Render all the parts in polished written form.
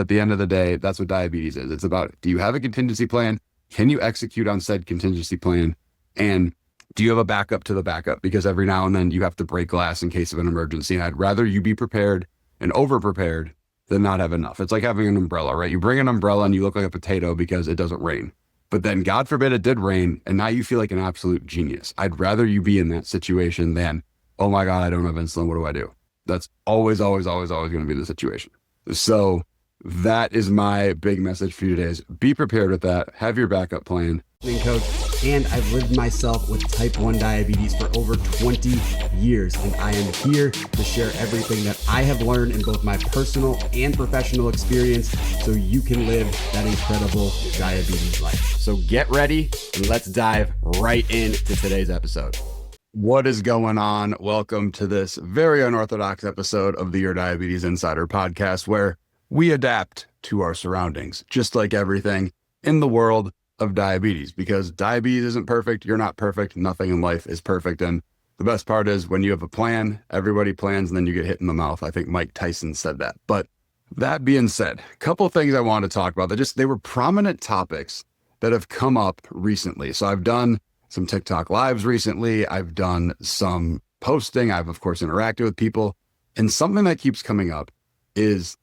At the end of the day, that's what diabetes is. It's about, do you have a contingency plan? Can you execute on said contingency plan? And do you have a backup to the backup? Because every now and then you have to break glass in case of an emergency. And I'd rather you be prepared and over-prepared than not have enough. It's like having an umbrella, right? You bring an umbrella and you look like a potato because it doesn't rain. But then God forbid it did rain and now you feel like an absolute genius. I'd rather you be in that situation than, oh my God, I don't have insulin. What do I do? That's always, always, always, always going to be the situation. So that is my big message for you today is be prepared with that. Have your backup plan. Coach, and I've lived myself with type 1 diabetes for over 20 years, and I am here to share everything that I have learned in both my personal and professional experience so you can live that incredible diabetes life. So get ready and let's dive right into today's episode. What is going on? Welcome to this very unorthodox episode of the Your Diabetes Insider podcast, where we adapt to our surroundings, just like everything in the world of diabetes, because diabetes isn't perfect. You're not perfect. Nothing in life is perfect. And the best part is when you have a plan, everybody plans and then you get hit in the mouth. I think Mike Tyson said that. But that being said, a couple of things I want to talk about they were prominent topics that have come up recently. So I've done some TikTok lives recently. I've done some posting. I've of course interacted with people, and something that keeps coming up is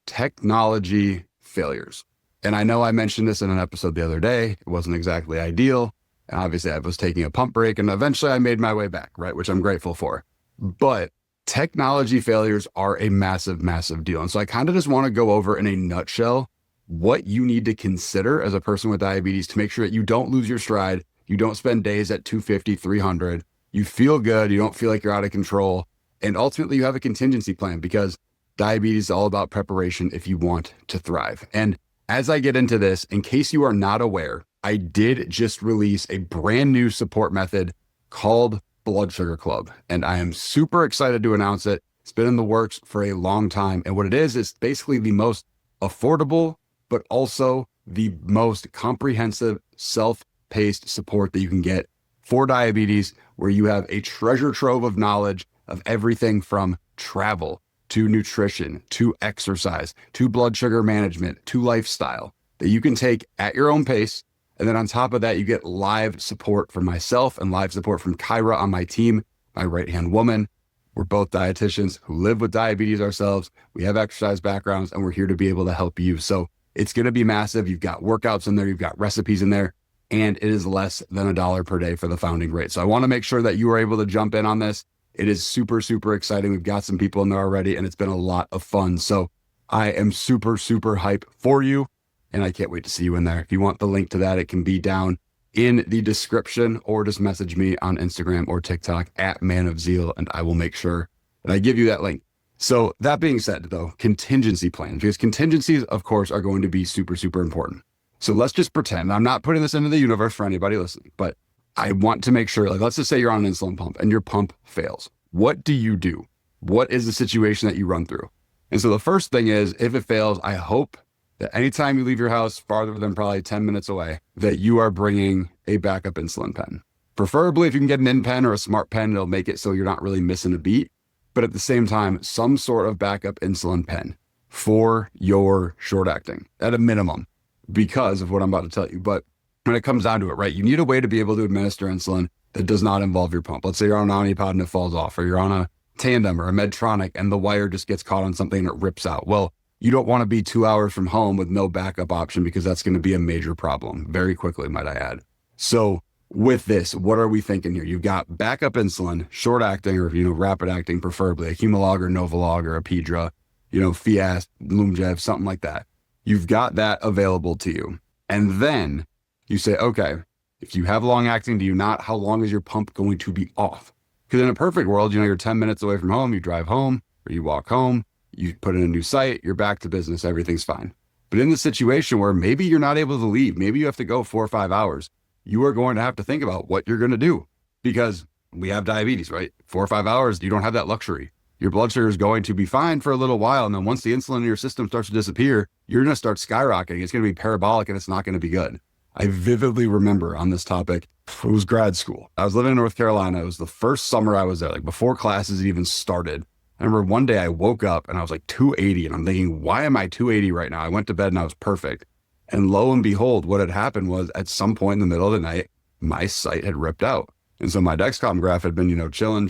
technology failures. And I know I mentioned this in an episode the other day. It wasn't exactly ideal. And obviously I was taking a pump break and eventually I made my way back, right? Which I'm grateful for. But technology failures are a massive, massive deal. And so I kind of just want to go over in a nutshell what you need to consider as a person with diabetes to make sure that you don't lose your stride. You don't spend days at 250, 300. You feel good. You don't feel like you're out of control. And ultimately you have a contingency plan, because diabetes is all about preparation if you want to thrive. And as I get into this, in case you are not aware, I did just release a brand new support method called Blood Sugar Club. And I am super excited to announce it. It's been in the works for a long time. And what it is basically the most affordable, but also the most comprehensive self-paced support that you can get for diabetes, where you have a treasure trove of knowledge of everything from travel to nutrition, to exercise, to blood sugar management, to lifestyle that you can take at your own pace. And then on top of that, you get live support from myself and live support from Kyra on my team, my right-hand woman. We're both dietitians who live with diabetes ourselves. We have exercise backgrounds and we're here to be able to help you. So it's going to be massive. You've got workouts in there, you've got recipes in there, and it is less than $1 per day for the founding rate. So I want to make sure that you are able to jump in on this. It is super, super exciting. We've got some people in there already, and it's been a lot of fun. So I am super, super hype for you, and I can't wait to see you in there. If you want the link to that, it can be down in the description, or just message me on Instagram or TikTok at Man of Zeal, and I will make sure that I give you that link. So that being said, though, contingency plans, because contingencies, of course, are going to be super, super important. So let's just pretend, I'm not putting this into the universe for anybody listening, but I want to make sure, like, let's just say you're on an insulin pump and your pump fails. What do you do? What is the situation that you run through? And so the first thing is, if it fails, I hope that anytime you leave your house farther than probably 10 minutes away, that you are bringing a backup insulin pen. Preferably if you can get an in pen or a smart pen, it'll make it so you're not really missing a beat. But at the same time, some sort of backup insulin pen for your short acting at a minimum, because of what I'm about to tell you. But when it comes down to it, right, you need a way to be able to administer insulin that does not involve your pump. Let's say you're on an Omnipod and it falls off, or you're on a Tandem or a Medtronic and the wire just gets caught on something and it rips out. Well, you don't want to be 2 hours from home with no backup option, because that's going to be a major problem very quickly, might I add. So with this, what are we thinking here? You've got backup insulin, short acting, or, rapid acting, preferably a Humalog or Novolog or a Pedra, Fiasp, Lumjev, something like that. You've got that available to you. And then you say, okay, if you have long acting, do you not? How long is your pump going to be off? Because in a perfect world, you're 10 minutes away from home, you drive home or you walk home, you put in a new site, you're back to business, everything's fine. But in the situation where maybe you're not able to leave, maybe you have to go 4 or 5 hours, you are going to have to think about what you're going to do, because we have diabetes, right? 4 or 5 hours, you don't have that luxury. Your blood sugar is going to be fine for a little while. And then once the insulin in your system starts to disappear, you're going to start skyrocketing. It's going to be parabolic and it's not going to be good. I vividly remember on this topic, it was grad school. I was living in North Carolina. It was the first summer I was there, like before classes even started. I remember one day I woke up and I was like 280 and I'm thinking, why am I 280 right now? I went to bed and I was perfect. And lo and behold, what had happened was at some point in the middle of the night, my sight had ripped out. And so my Dexcom graph had been, chilling.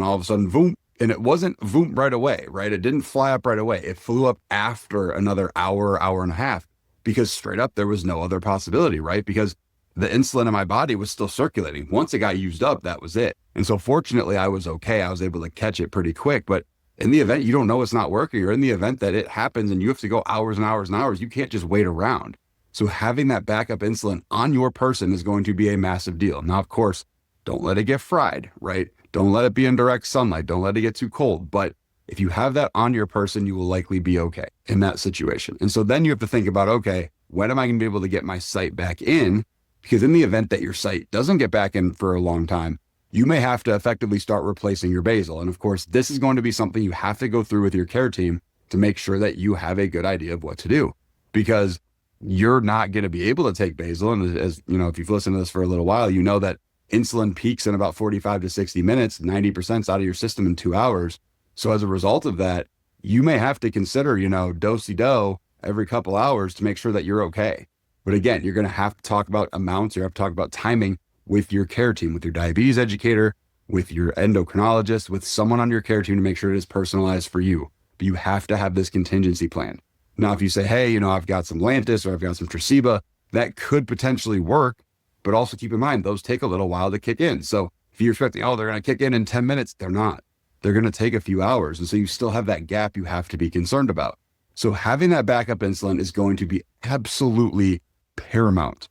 All of a sudden, boom. And it wasn't boom right away, right? It didn't fly up right away. It flew up after another hour and a half, because straight up, there was no other possibility, right? Because the insulin in my body was still circulating. Once it got used up, that was it. And so fortunately, I was okay. I was able to catch it pretty quick. But in the event you don't know it's not working, or in the event that it happens and you have to go hours and hours and hours, you can't just wait around. So having that backup insulin on your person is going to be a massive deal. Now, of course, don't let it get fried, right? Don't let it be in direct sunlight. Don't let it get too cold. But if you have that on your person, you will likely be okay in that situation. And so then you have to think about, okay, when am I going to be able to get my sight back in? Because in the event that your sight doesn't get back in for a long time, you may have to effectively start replacing your basal. And of course, this is going to be something you have to go through with your care team to make sure that you have a good idea of what to do, because you're not going to be able to take basal. And as you know, if you've listened to this for a little while, you know that insulin peaks in about 45 to 60 minutes, 90% out of your system in 2 hours. So as a result of that, you may have to consider, do-si-do every couple hours to make sure that you're okay. But again, you're going to have to talk about amounts. You have to talk about timing with your care team, with your diabetes educator, with your endocrinologist, with someone on your care team to make sure it is personalized for you. But you have to have this contingency plan. Now, if you say, hey, I've got some Lantus or I've got some Tresiba, that could potentially work. But also keep in mind, those take a little while to kick in. So if you're expecting, they're going to kick in 10 minutes, they're not. They're going to take a few hours. And so you still have that gap you have to be concerned about. So having that backup insulin is going to be absolutely paramount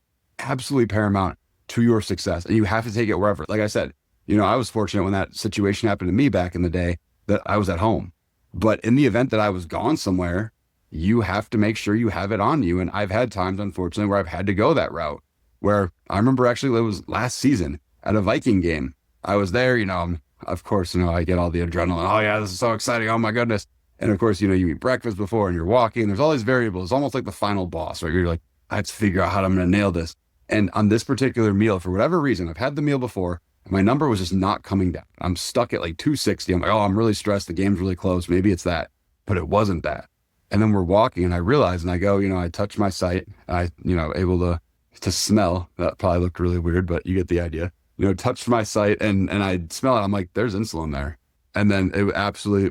to your success. And you have to take it wherever. Like I said, I was fortunate when that situation happened to me back in the day that I was at home. But in the event that I was gone somewhere, you have to make sure you have it on you. And I've had times, unfortunately, where I've had to go that route, where I remember actually it was last season at a Viking game. I was there, of course, I get all the adrenaline. Oh yeah, this is so exciting. Oh my goodness. And of course, you eat breakfast before and you're walking. There's all these variables, almost like the final boss, right? You're like, I have to figure out how I'm going to nail this. And on this particular meal, for whatever reason, I've had the meal before, and my number was just not coming down. I'm stuck at like 260. I'm like, I'm really stressed. The game's really close. Maybe it's that, but it wasn't that. And then we're walking and I realize, and I go, I touch my sight. I, able to smell. That probably looked really weird, but you get the idea. Touched my sight and I smell it. I'm like, there's insulin there. And then it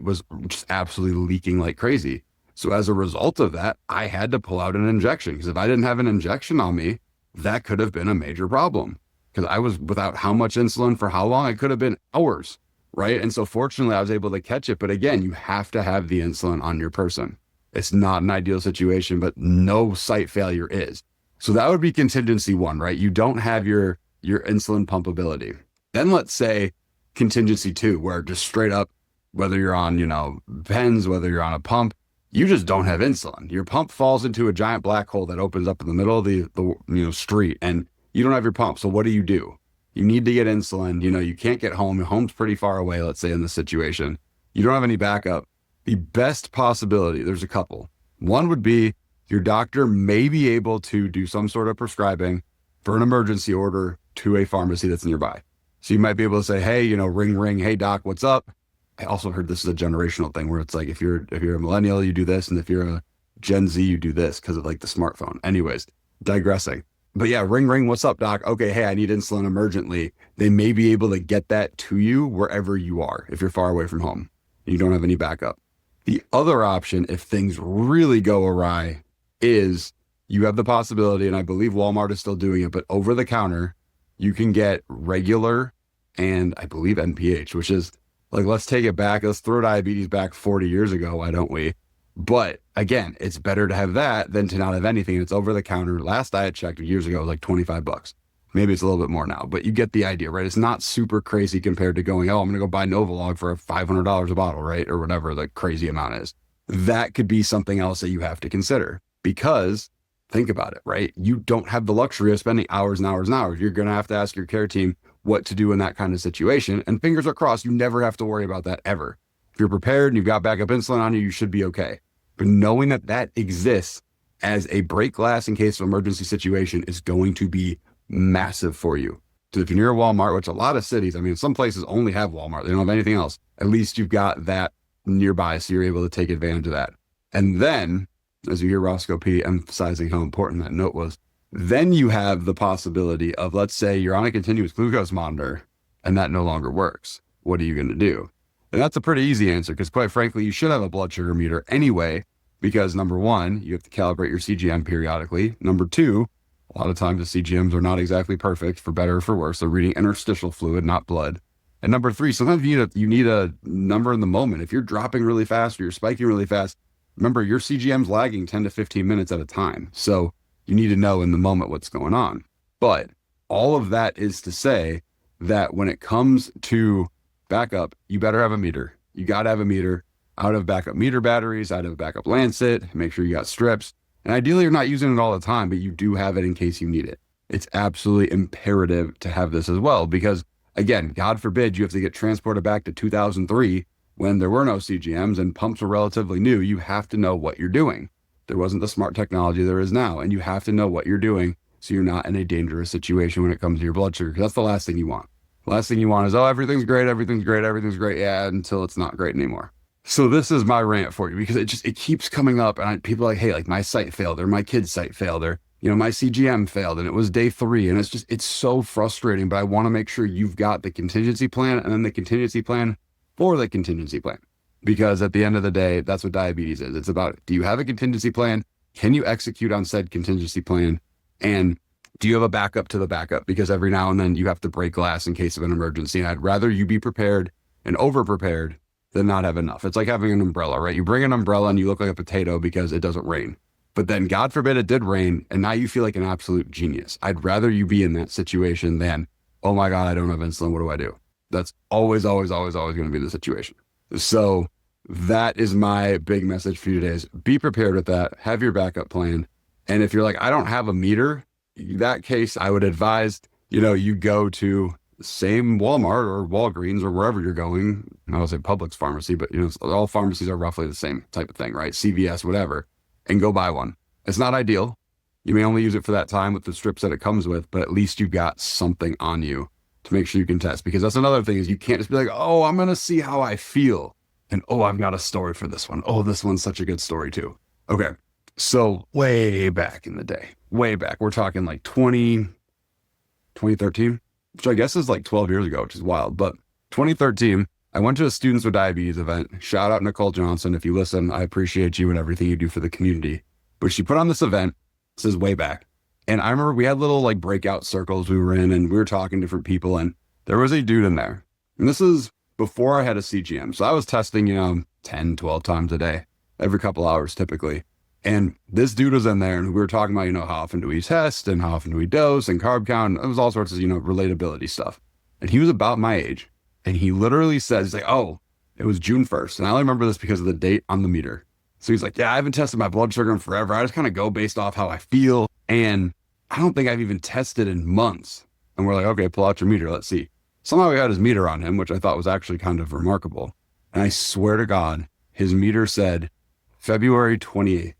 was just absolutely leaking like crazy. So as a result of that, I had to pull out an injection, because if I didn't have an injection on me, that could have been a major problem, because I was without how much insulin for how long? It could have been hours, right? And so fortunately, I was able to catch it. But again, you have to have the insulin on your person. It's not an ideal situation, but no sight failure is. So that would be contingency one, right? You don't have your insulin pumpability. Then let's say contingency two, where just straight up, whether you're on, pens, whether you're on a pump, you just don't have insulin. Your pump falls into a giant black hole that opens up in the middle of the street, and you don't have your pump. So what do? You need to get insulin. You can't get home. Your home's pretty far away, let's say in this situation. You don't have any backup. The best possibility, there's a couple. One would be your doctor may be able to do some sort of prescribing for an emergency order to a pharmacy that's nearby. So you might be able to say, hey, ring, hey doc, what's up? I also heard this is a generational thing where it's like, if you're a millennial, you do this. And if you're a Gen Z, you do this because of like the smartphone. Anyways, digressing. But yeah, ring, what's up, doc? Okay, hey, I need insulin emergently. They may be able to get that to you wherever you are, if you're far away from home and you don't have any backup. The other option, if things really go awry, is you have the possibility, and I believe Walmart is still doing it, but over the counter, you can get regular and I believe NPH, which is like, let's take it back. Let's throw diabetes back 40 years ago. Why don't we? But again, it's better to have that than to not have anything. It's over the counter. Last I had checked years ago, it was like $25. Maybe it's a little bit more now, but you get the idea, right? It's not super crazy compared to going, I'm going to go buy Novolog for $500 a bottle, right? Or whatever the crazy amount is. That could be something else that you have to consider, because think about it, right? You don't have the luxury of spending hours and hours and hours. You're going to have to ask your care team what to do in that kind of situation. And fingers are crossed, you never have to worry about that ever. If you're prepared and you've got backup insulin on you, you should be okay. But knowing that exists as a break glass in case of emergency situation is going to be massive for you. So if you're near a Walmart, which a lot of cities, I mean, some places only have Walmart, they don't have anything else. At least you've got that nearby, so you're able to take advantage of that. And then, as you hear Roscoe P emphasizing how important that note was, then you have the possibility of, let's say you're on a continuous glucose monitor and that no longer works. What are you going to do? And that's a pretty easy answer, because quite frankly, you should have a blood sugar meter anyway, because number one, you have to calibrate your CGM periodically. Number two, a lot of times the CGMs are not exactly perfect, for better or for worse. They're reading interstitial fluid, not blood. And number three, sometimes you need a number in the moment. If you're dropping really fast or you're spiking really fast, remember your CGM's lagging 10 to 15 minutes at a time. So you need to know in the moment what's going on. But all of that is to say that when it comes to backup, you better have a meter. You got to have a meter. Out of backup meter batteries, out of backup Lancet, make sure you got strips. And ideally, you're not using it all the time, but you do have it in case you need it. It's absolutely imperative to have this as well, because again, God forbid you have to get transported back to 2003 when there were no CGMs and pumps were relatively new. You have to know what you're doing. There wasn't the smart technology there is now, and you have to know what you're doing so you're not in a dangerous situation when it comes to your blood sugar, because that's the last thing you want. The last thing you want is, oh, everything's great, everything's great, everything's great. Yeah, until it's not great anymore. So this is my rant for you, because it keeps coming up, and people are like, hey, like my site failed, or my kid's site failed, or my CGM failed and it was day 3, and it's so frustrating. But I want to make sure you've got the contingency plan, and then the contingency plan for the contingency plan, because at the end of the day, that's what diabetes is. It's about, do you have a contingency plan? Can you execute on said contingency plan? And do you have a backup to the backup? Because every now and then you have to break glass in case of an emergency. And I'd rather you be prepared and over prepared than not have enough. It's like having an umbrella, right? You bring an umbrella and you look like a potato because it doesn't rain. But then God forbid it did rain, and now you feel like an absolute genius. I'd rather you be in that situation than, oh my God, I don't have insulin. What do I do? That's always, always, always, always going to be the situation. So that is my big message for you today, is be prepared with that. Have your backup plan. And if you're like, I don't have a meter, in that case, I would advise, you go to the same Walmart or Walgreens or wherever you're going. I would say Publix pharmacy, but all pharmacies are roughly the same type of thing, right? CVS, whatever, and go buy one. It's not ideal. You may only use it for that time with the strips that it comes with, but at least you've got something on you to make sure you can test. Because that's another thing, is you can't just be like, oh, I'm going to see how I feel. And oh, I've got a story for this one. Oh, this one's such a good story too. Okay. So way back in the day, way back, we're talking like 2013, which I guess is like 12 years ago, which is wild. But 2013, I went to a Students with Diabetes event. Shout out Nicole Johnson. If you listen, I appreciate you and everything you do for the community. But she put on this event. This is way back. And I remember we had little like breakout circles we were in, and we were talking to different people, and there was a dude in there. And this is before I had a CGM. So I was testing, 10, 12 times a day, every couple hours typically. And this dude was in there, and we were talking about, how often do we test and how often do we dose and carb count. And it was all sorts of, relatability stuff. And he was about my age. And he literally says, he's like, oh, it was June 1st. And I only remember this because of the date on the meter. So he's like, yeah, I haven't tested my blood sugar in forever. I just kind of go based off how I feel. And I don't think I've even tested in months. And we're like, okay, pull out your meter. Let's see. Somehow we had his meter on him, which I thought was actually kind of remarkable. And I swear to God, his meter said February 28th.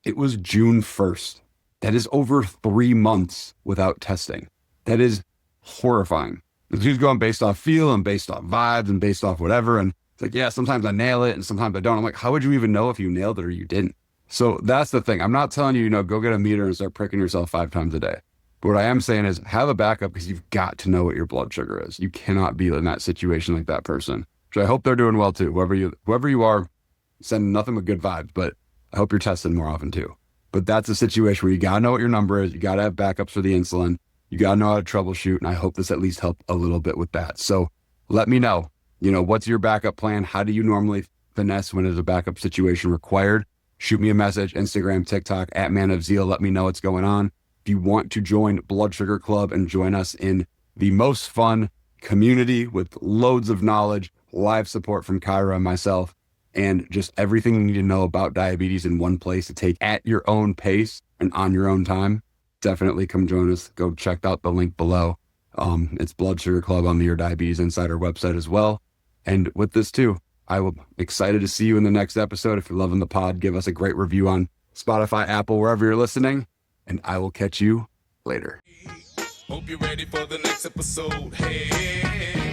It was June 1st. That is over 3 months without testing. That is horrifying. He's going based off feel and based off vibes and based off whatever. And it's like, yeah, sometimes I nail it and sometimes I don't. I'm like, how would you even know if you nailed it or you didn't? So that's the thing. I'm not telling you, go get a meter and start pricking yourself 5 times a day. But what I am saying is have a backup, because you've got to know what your blood sugar is. You cannot be in that situation like that person, which I hope they're doing well too. Whoever you are, send nothing but good vibes, but I hope you're testing more often too. But that's a situation where you got to know what your number is. You got to have backups for the insulin. You got to know how to troubleshoot. And I hope this at least helped a little bit with that. So let me know, what's your backup plan? How do you normally finesse when there's a backup situation required? Shoot me a message, Instagram, TikTok, @manofzeal. Let me know what's going on. If you want to join Blood Sugar Club and join us in the most fun community with loads of knowledge, live support from Kyra and myself, and just everything you need to know about diabetes in one place to take at your own pace and on your own time, definitely come join us. Go check out the link below. It's Blood Sugar Club on the Your Diabetes Insider website as well. And with this too, I will excited to see you in the next episode. If you're loving the pod, give us a great review on Spotify, Apple, wherever you're listening, and I will catch you later. Hope you're ready for the next episode. Hey.